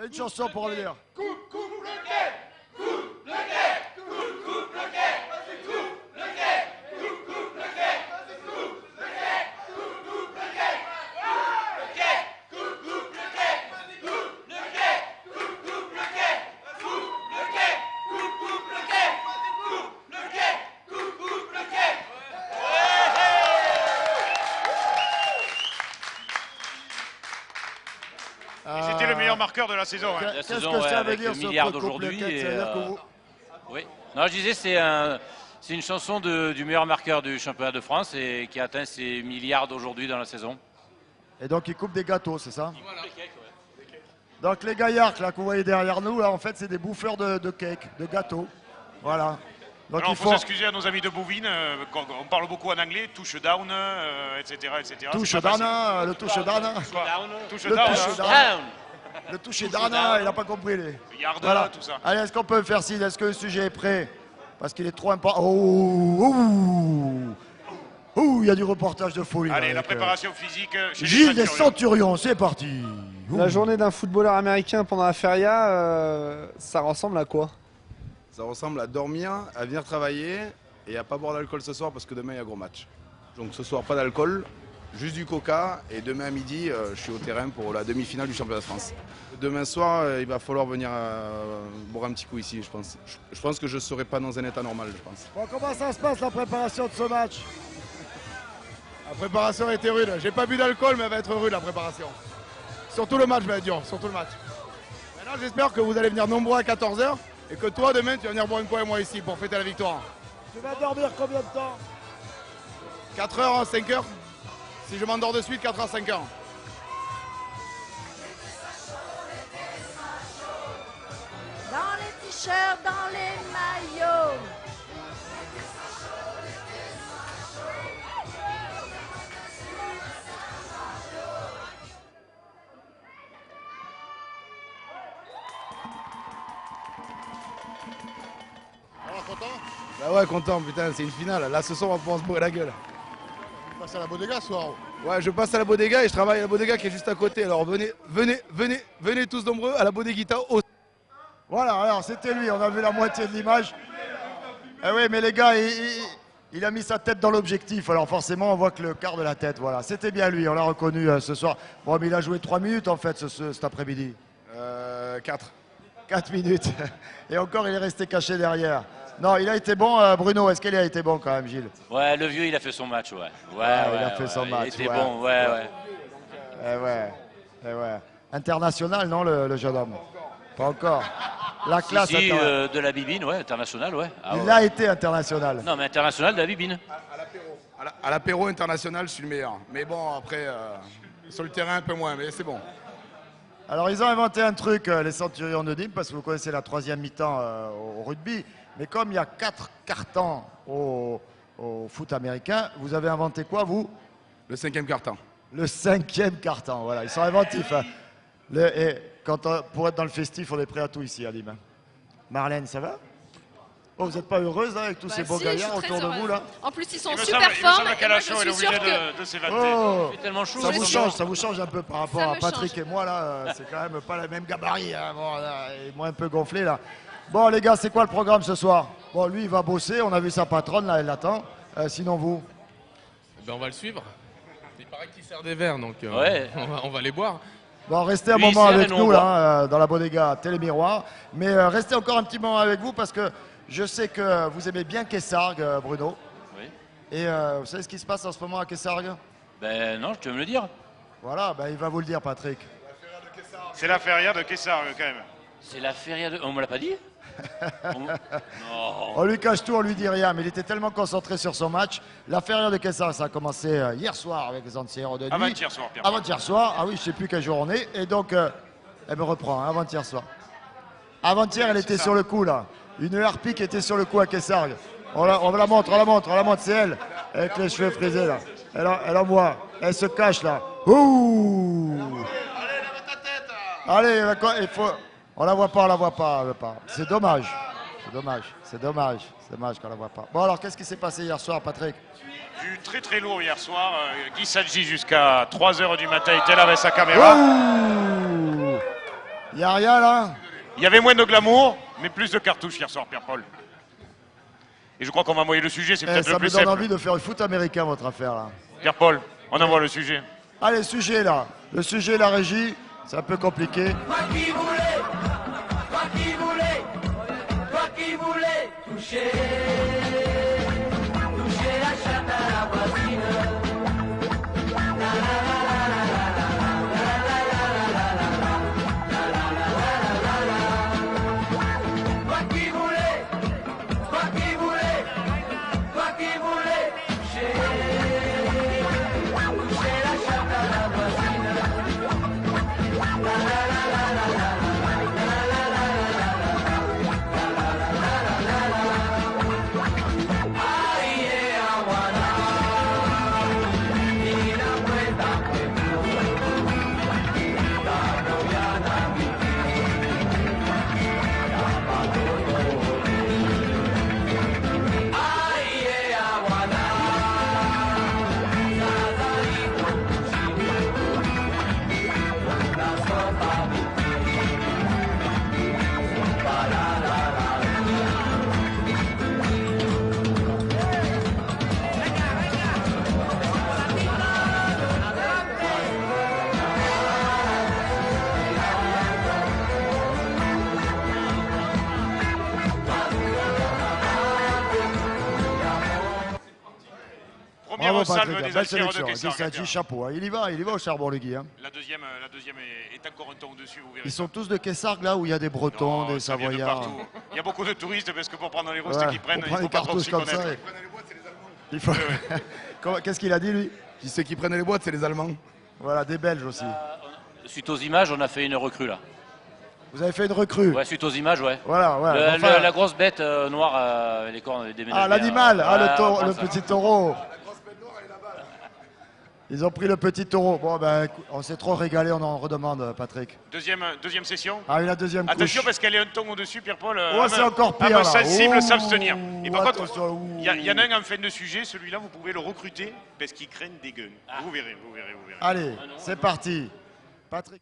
une chanson pour le dire. Coupe le quai. Coupe le quai. Coupe le quai. Coupe le quai. Coupe le quai. Coupe le quai. Coupe le quai. Le quai. Coupe le quai. Coupe le quai. Coupe le quai. Coupe le quai. Coupe le quai. Coupe le quai. Coupe le quai. C'était le meilleur marqueur de la saison. Hein. Qu'est-ce que ça veut dire, le milliard ce couple d'aujourd'hui. quête? Ça veut dire que vous... Oui. Non, je disais, c'est une chanson du meilleur marqueur du championnat de France et qui a atteint ses milliards d'aujourd'hui dans la saison. Et donc, ils coupent des gâteaux, c'est ça? Voilà. Donc, les gaillards là, que vous voyez derrière nous, là, en fait, c'est des bouffeurs de cake, de gâteaux. Voilà. Donc, Alors, il faut s'excuser à nos amis de Bouvines. On parle beaucoup en anglais, touchdown, etc. Touchdown, le touchdown. Touchdown. Le touchdown, il n'a pas compris. Yard, Voilà. tout ça. Allez, est-ce qu'on peut faire signe? Est-ce que le sujet est prêt? Parce qu'il est trop important. Oh, il y a du reportage de folie. Allez, là, la avec, préparation physique chez Gilles les des Centurions. Centurions, c'est parti. La journée d'un footballeur américain pendant la feria, ça ressemble à quoi? Ça ressemble à dormir, à venir travailler et à pas boire d'alcool ce soir parce que demain il y a gros match. Donc ce soir pas d'alcool, juste du coca et demain à midi je suis au terrain pour la demi-finale du championnat de France. Demain soir il va falloir venir boire un petit coup ici je pense. Je pense que je ne serai pas dans un état normal je pense. Bon, comment ça se passe la préparation de ce match? La préparation a été rude. J'ai pas bu d'alcool mais elle va être rude la préparation. Surtout le match va être dur, surtout le match. Maintenant j'espère que vous allez venir nombreux à 14h. Et que toi, demain, tu vas venir boire une fois avec moi ici pour fêter la victoire. Tu vas dormir combien de temps? 4h, 5h. Si je m'endors de suite, 4h, 5h. Dans les t-shirts, dans les maillots. Content? Bah ouais content putain c'est une finale, là ce soir on va pouvoir se bourrer la gueule. Tu passes à la bodega ce soir? Ouais je passe à la bodega et je travaille à la bodega qui est juste à côté. Alors venez tous nombreux à la bodeguita au... Voilà, alors c'était lui, on a vu la moitié de l'image. Eh oui, mais les gars, il a mis sa tête dans l'objectif, alors forcément on voit que le quart de la tête, voilà. C'était bien lui, on l'a reconnu ce soir. Bon, mais il a joué 3 minutes en fait cet après-midi. 4. 4 minutes. Et encore, il est resté caché derrière. Non, il a été bon, Bruno. Est-ce qu'il a été bon quand même, Gilles? Ouais, le vieux, il a fait son match, ouais. Il a fait son match. Il était bon, ouais. Eh ouais. International, non, le jeune homme? Pas encore. La classe. Si, de la Bibine, ouais, international, ouais. Ah, il ouais. a été international. Non, mais international de la Bibine. À l'apéro international, je suis le meilleur. Mais bon, après, sur le terrain, un peu moins, mais c'est bon. Alors, ils ont inventé un truc, les Centurions de Nîmes, parce que vous connaissez la 3e mi-temps au rugby. Mais comme il y a 4 cartons au foot américain, vous avez inventé quoi, vous? Le 5e carton. Le 5e carton, voilà. Ils sont inventifs. Hein. Pour être dans le festif, on est prêt à tout ici, à Nîmes. Marlène, ça va? Oh, vous n'êtes pas heureuse là, avec tous ces beaux gaillards autour de vous là? En plus, ils sont Il me super semble forts. qu'à la show, elle est obligée de s'évanter. Oh, C'est tellement chaud. ça vous change un peu par rapport Ça à me Patrick change. et moi là. C'est quand même pas la même gabarit. Hein, bon, là, et moi un peu gonflé là. Bon les gars, c'est quoi le programme ce soir? Bon, lui il va bosser, on a vu sa patronne là, elle l'attend. Sinon vous? Ben, on va le suivre. Il paraît qu'il sert des verres, donc Ouais. on va les boire. Bon, restez un Lui, moment il sert avec et nous, nous on là, dans la bodega Télémiroir. Mais restez encore un petit moment avec vous parce que je sais que vous aimez bien Kessargues, Bruno. Oui. Et vous savez ce qui se passe en ce moment à Kessargues? Ben non, tu veux me le dire? Voilà, ben, il va vous le dire, Patrick. C'est la feria de Kessar quand même. C'est la feria de... On me l'a pas dit? Non. On lui cache tout, on lui dit rien, mais il était tellement concentré sur son match. La feria de Kessargues, ça a commencé hier soir avec les Antiers de nuit. Avant-hier soir, Pierre. Avant-hier soir, ah oui, je sais plus quelle jour on est. Et donc, elle me reprend, hein, avant-hier soir. Avant-hier, elle était sur le coup, là. Une harpie qui était sur le coup à Kessargues. On la montre, c'est elle. Avec les cheveux frisés, là. Elle envoie, elle se cache, là. Ouh! Allez, il faut... On la voit pas, elle veut pas. C'est dommage qu'on la voit pas. Bon alors, qu'est-ce qui s'est passé hier soir, Patrick? Du très très lourd hier soir. Guy Sadji jusqu'à 3h du matin était là avec sa caméra. Ouh! Il n'y a rien là? Il y avait moins de glamour, mais plus de cartouches hier soir, Pierre-Paul. Et je crois qu'on va envoyer le sujet, c'est peut-être Ça le me plus donne simple. envie de faire le foot américain, votre affaire là. Pierre-Paul, on envoie le sujet. Allez, sujet là. Le sujet, la régie, c'est un peu compliqué. Toi qui voulais toucher la chatte à la voisine. Toi qui voulais toucher la chatte à la voisine. Première Bravo salve Patrick, des belle assières de sélection. Kessar. C'est un petit chapeau. Hein. Il y va au charbon le Guy. Hein. La deuxième est encore un ton au-dessus, vous verrez. Ils sont tous de Kessargues là où il y a des Bretons, Non, des ça vient de Savoyards. partout. Il y a beaucoup de touristes parce que pour prendre les rostes Ouais, qu'ils prennent, pour il prendre faut les pas trop cartouches s'y comme connaître. ça. Il faut... Qu'est-ce qu'il a dit lui? Si ceux qui prennent les boîtes, c'est les Allemands. Voilà, des Belges aussi. Suite aux images, on a fait une recrue là. Vous avez fait une recrue. Ouais, suite aux images, ouais. Voilà, enfin- La grosse bête noire, les cornes, des Ah, l'animal, le petit petit taureau. Ils ont pris le petit taureau. Bon, ben, écoute, on s'est trop régalé, on en redemande, Patrick. Deuxième session. Ah, la deuxième couche. Attention parce qu'elle est un ton au-dessus, Pierre-Paul. Ouais, c'est encore pire, là. Sensible, Ouh, s'abstenir. Et par contre, attention, ouh. il y en a un en fin de sujet, celui-là, vous pouvez le recruter parce qu'il craignent des guns. Vous verrez. Allez, c'est parti. Patrick.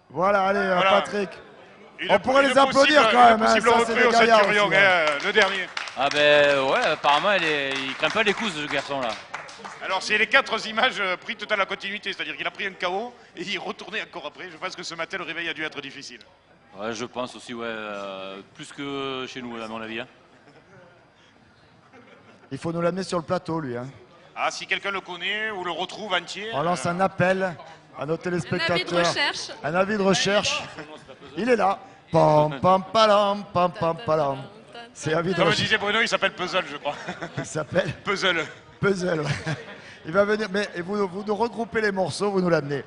Voilà, allez, Voilà. Patrick. Et On pourrait les applaudir quand même, hein, possible ça, c'est recrue des au gaillards Centurion, aussi, là. le dernier. Ah ben ouais, apparemment il craint pas les coups ce garçon là. Alors, c'est les 4 images prises tout à la continuité, c'est-à-dire qu'il a pris un KO et il retournait encore après. Je pense que ce matin, le réveil a dû être difficile. Ouais, je pense aussi, ouais, plus que chez nous à mon avis. Hein. Il faut nous l'amener sur le plateau, lui. Hein. Ah, si quelqu'un le connaît ou le retrouve entier. On lance un appel à nos téléspectateurs. Un avis de recherche. Un avis de recherche. Il est là. Pam, pam, palam, pam, pam, palam. C'est avis de Comme recherche. disait Bruno, il s'appelle Puzzle, je crois. Il s'appelle Puzzle. Puzzle. Ouais. Il va venir, mais vous nous regroupez les morceaux, vous nous l'amenez.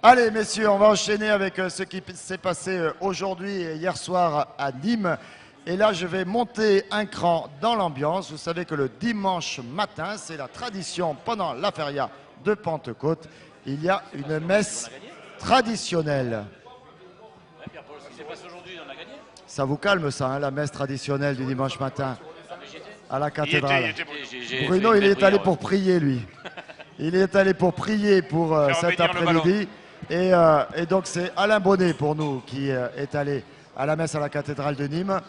Allez, messieurs, on va enchaîner avec ce qui s'est passé aujourd'hui et hier soir à Nîmes. Et là, je vais monter un cran dans l'ambiance. Vous savez que le dimanche matin, c'est la tradition pendant la feria de Pentecôte. Il y a une messe traditionnelle. Ouais, Pierre-Paul, ce qui s'est passé aujourd'hui, on a gagné. Ça vous calme ça, hein, la messe traditionnelle du dimanche matin à la cathédrale. Bruno, il est allé pour prier, lui. Il est allé pour prier pour cet après-midi. Et donc c'est Alain Bonnet pour nous qui est allé à la messe à la cathédrale de Nîmes.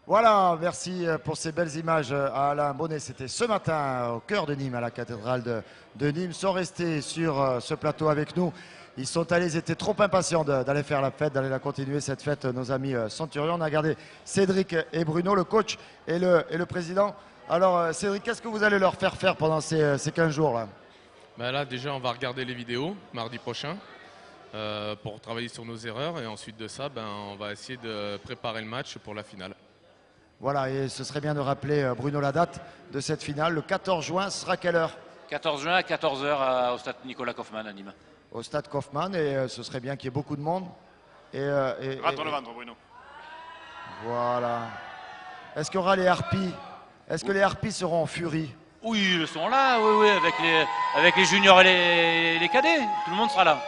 Voilà, merci pour ces belles images à Alain Bonnet. C'était ce matin au cœur de Nîmes, à la cathédrale de Nîmes. Ils sont restés sur ce plateau avec nous. Ils sont allés, ils étaient trop impatients d'aller faire la fête, d'aller la continuer, cette fête, nos amis Centurion. On a gardé Cédric et Bruno, le coach et le président. Alors Cédric, qu'est-ce que vous allez leur faire pendant ces 15 jours-là? Ben là, déjà, on va regarder les vidéos mardi prochain pour travailler sur nos erreurs. Et ensuite de ça, on va essayer de préparer le match pour la finale. Voilà, et ce serait bien de rappeler, Bruno, la date de cette finale. Le 14 juin, ce sera quelle heure? 14 juin à 14h au stade Nicolas Kaufmann à Nîmes. Au stade Kaufmann, et ce serait bien qu'il y ait beaucoup de monde. Rentre le ventre, Bruno. Voilà. Est-ce qu'il y aura les harpies? Est-ce que les harpies seront en furie? Oui, ils sont là, oui, avec les juniors et les cadets. Tout le monde sera là.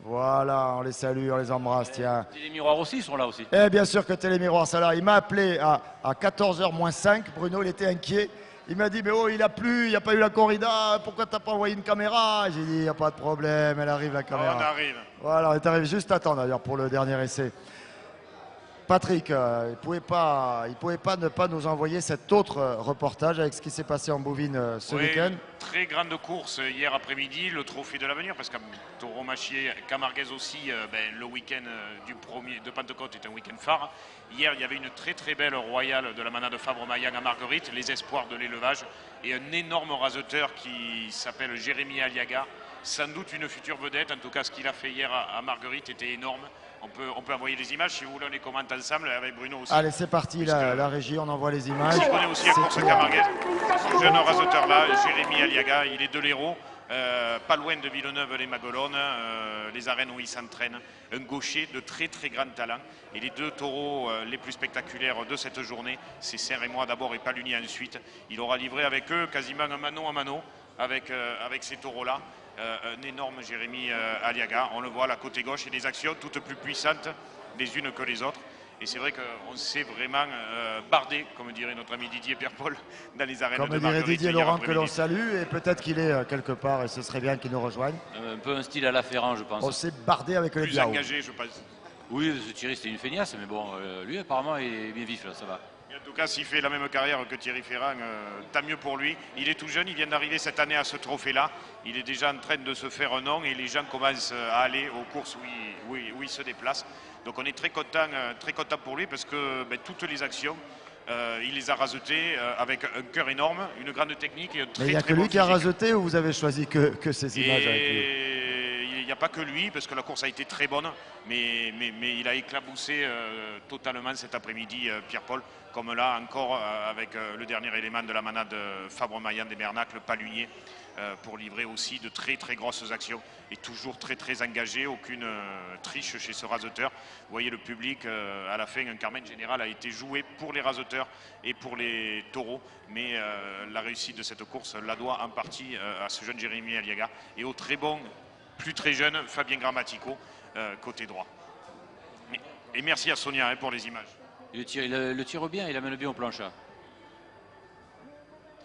Voilà, on les salue, on les embrasse, tiens. Et les miroirs aussi, ils sont là aussi. Et bien sûr que Télémiroir sera là. Il m'a appelé à 14h moins 5. Bruno, il était inquiet. Il m'a dit, mais oh, il a plu, il n'y a pas eu la corrida. Pourquoi tu n'as pas envoyé une caméra? J'ai dit, il n'y a pas de problème, elle arrive la caméra. On arrive. Voilà, on est arrivé juste à temps d'ailleurs pour le dernier essai. Patrick, il ne pouvait pas ne pas nous envoyer cet autre reportage avec ce qui s'est passé en Bouvines ce week-end. Très grande course hier après-midi, le trophée de l'avenir, parce qu'à Taureau-Machier, Camarguez aussi, le week-end du premier de Pentecôte est un week-end phare. Hier, il y avait une très très belle royale de la manade de Fabre-Maillan à Marguerite, les espoirs de l'élevage, et un énorme raseteur qui s'appelle Jérémy Aliaga, sans doute une future vedette. En tout cas, ce qu'il a fait hier à Marguerite était énorme. On peut envoyer les images si vous voulez, on les commente ensemble avec Bruno aussi. Allez, c'est parti, la régie, on envoie les images. Je connais aussi la course Camarguez. Ce jeune raseteur-là, Jérémy Aliaga, il est de l'Hérault, pas loin de Villeneuve-les-Maguelones, les arènes où il s'entraîne. Un gaucher de très très grand talent. Et les deux taureaux les plus spectaculaires de cette journée, c'est Serre et moi d'abord et Paluni ensuite. Il aura livré avec eux quasiment un mano à mano avec ces taureaux-là. Un énorme Jérémy Aliaga, on le voit à la côté gauche, et des actions toutes plus puissantes les unes que les autres. Et c'est vrai qu'on s'est vraiment bardé, comme dirait notre ami Didier Pierre-Paul, dans les arènes de Marguerite. Comme dirait Didier Laurent, que l'on salue, et peut-être qu'il est quelque part, et ce serait bien qu'il nous rejoigne. Un peu un style à la Ferrand, je pense. On s'est bardé avec le plus Biao. engagé, je pense. Oui, ce Thierry, c'était une feignasse, mais bon, lui, apparemment, il est bien vif, là, ça va. Il y a En tout cas, s'il fait la même carrière que Thierry Ferrand, tant mieux pour lui. Il est tout jeune, il vient d'arriver cette année à ce trophée-là. Il est déjà en train de se faire un nom et les gens commencent à aller aux courses où il se déplace. Donc on est très content pour lui parce que toutes les actions, il les a rasetées avec un cœur énorme, une grande technique. Et il n'y a que lui qui a raseté ou vous avez choisi que ces images avec lui? Il n'y a pas que lui, parce que la course a été très bonne, mais il a éclaboussé totalement cet après-midi Pierre-Paul, comme là encore avec le dernier élément de la manade Fabre-Maillan des Bernacles, le palunier, pour livrer aussi de très très grosses actions et toujours très très engagé, aucune triche chez ce raseteur. Vous voyez le public, à la fin, un Carmen général a été joué pour les raseteurs et pour les taureaux, mais la réussite de cette course la doit en partie à ce jeune Jérémy Aliaga et au très bon, plus très jeune Fabien Grammatico, côté droit. Et merci à Sonia pour les images. Le tire bien, il amène bien au plancha.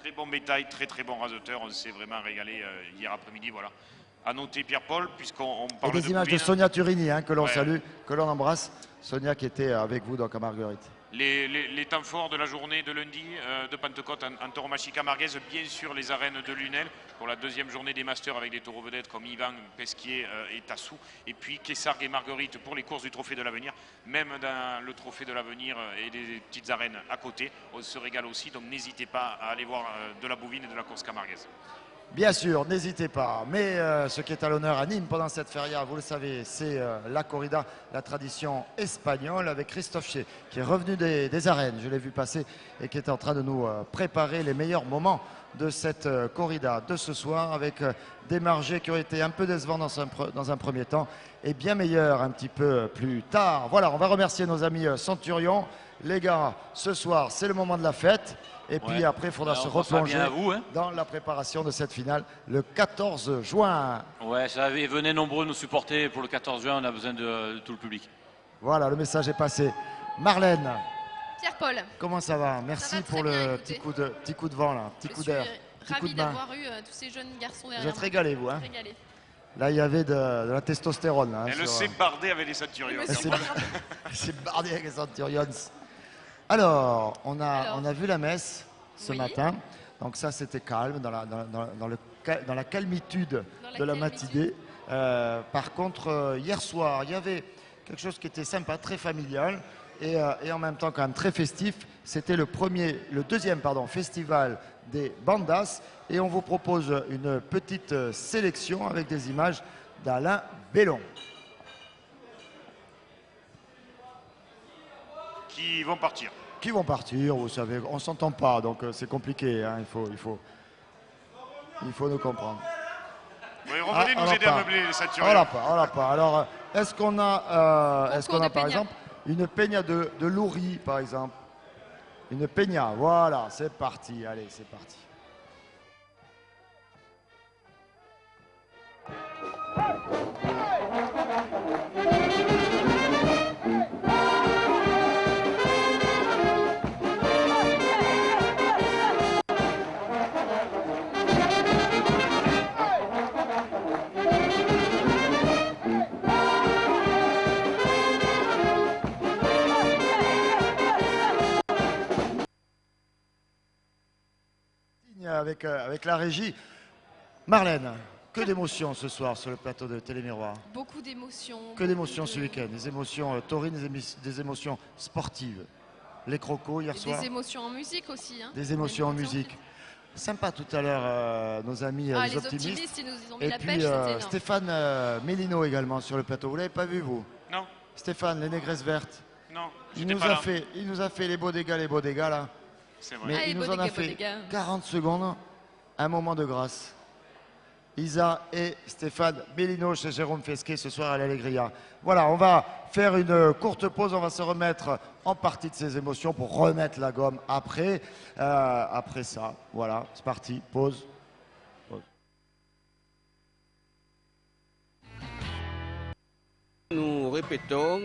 Très bon bétail, très très bon raseteur, on s'est vraiment régalé hier après-midi. Voilà. À noter Pierre-Paul, puisqu'on parle des images de Sonia Turini, que l'on salue, que l'on embrasse. Sonia qui était avec vous donc à Marguerite. Les temps forts de la journée de lundi de Pentecôte en tauromachie camarguaise, bien sûr les arènes de Lunel pour la deuxième journée des Masters avec des taureaux vedettes comme Yvan, Pesquier et Tassou, et puis Kessargues et Marguerite pour les courses du Trophée de l'Avenir. Même dans le Trophée de l'Avenir et des petites arènes à côté, on se régale aussi, donc n'hésitez pas à aller voir de la bovine et de la course camarguaise. Bien sûr, n'hésitez pas. Mais ce qui est à l'honneur à Nîmes pendant cette feria, vous le savez, c'est la corrida, la tradition espagnole avec Christophe Chier, qui est revenu des arènes, je l'ai vu passer, et qui est en train de nous préparer les meilleurs moments de cette corrida de ce soir, avec des margés qui ont été un peu décevants dans un premier temps, et bien meilleurs un petit peu plus tard. Voilà, on va remercier nos amis Centurion. Les gars, ce soir, c'est le moment de la fête. Et puis après, il faudra se replonger dans la préparation de cette finale le 14 juin. Ouais, venez nombreux nous supporter pour le 14 juin, on a besoin de tout le public. Voilà, le message est passé. Marlène. Pierre-Paul. Comment ça va? Merci pour le petit coup de vent, là, petit coup d'air. Je suis ravi d'avoir eu tous ces jeunes garçons derrière. Vous êtes régalés, vous. Régalés. Là, il y avait de la testostérone. Là, elle s'est bardée avec les Centurions. Elle s'est bardée avec les Centurions. Alors, on a vu la messe ce matin. Donc ça, c'était calme, dans la calmitude de la matinée. Par contre, hier soir, il y avait quelque chose qui était sympa, très familial et en même temps quand même très festif. C'était le deuxième festival des bandas. Et on vous propose une petite sélection avec des images d'Alain Bellon. Qui vont partir. Qui vont partir, vous savez, on s'entend pas, donc c'est compliqué, il faut nous comprendre. Oui, revenez nous aider à meubler les Centurions. On l'a pas. Alors, est-ce qu'on a par exemple une peña de Louris, par exemple? Une peña, voilà, c'est parti, allez, c'est parti. Avec la régie. Marlène, que d'émotions ce soir sur le plateau de Télémiroir. Beaucoup d'émotions. Que d'émotions ce week-end. Des émotions taurines, des émotions sportives. Les crocos hier soir. Des émotions en musique aussi. Des émotions en musique. Sympa tout à l'heure, nos amis les optimistes. Ils nous ont mis et la puis pêche, Stéphane Mélino également sur le plateau. Vous l'avez pas vu, vous? Non. Stéphane, les négresses vertes. Non, il nous a fait les beaux dégâts là. C'est vrai. Mais il nous en a fait 40 secondes, un moment de grâce. Isa et Stéphane Bellino chez Jérôme Fesquet ce soir à l'Allegria. Voilà, on va faire une courte pause, on va se remettre en partie de ces émotions pour remettre la gomme après ça. Voilà, c'est parti, pause. Nous répétons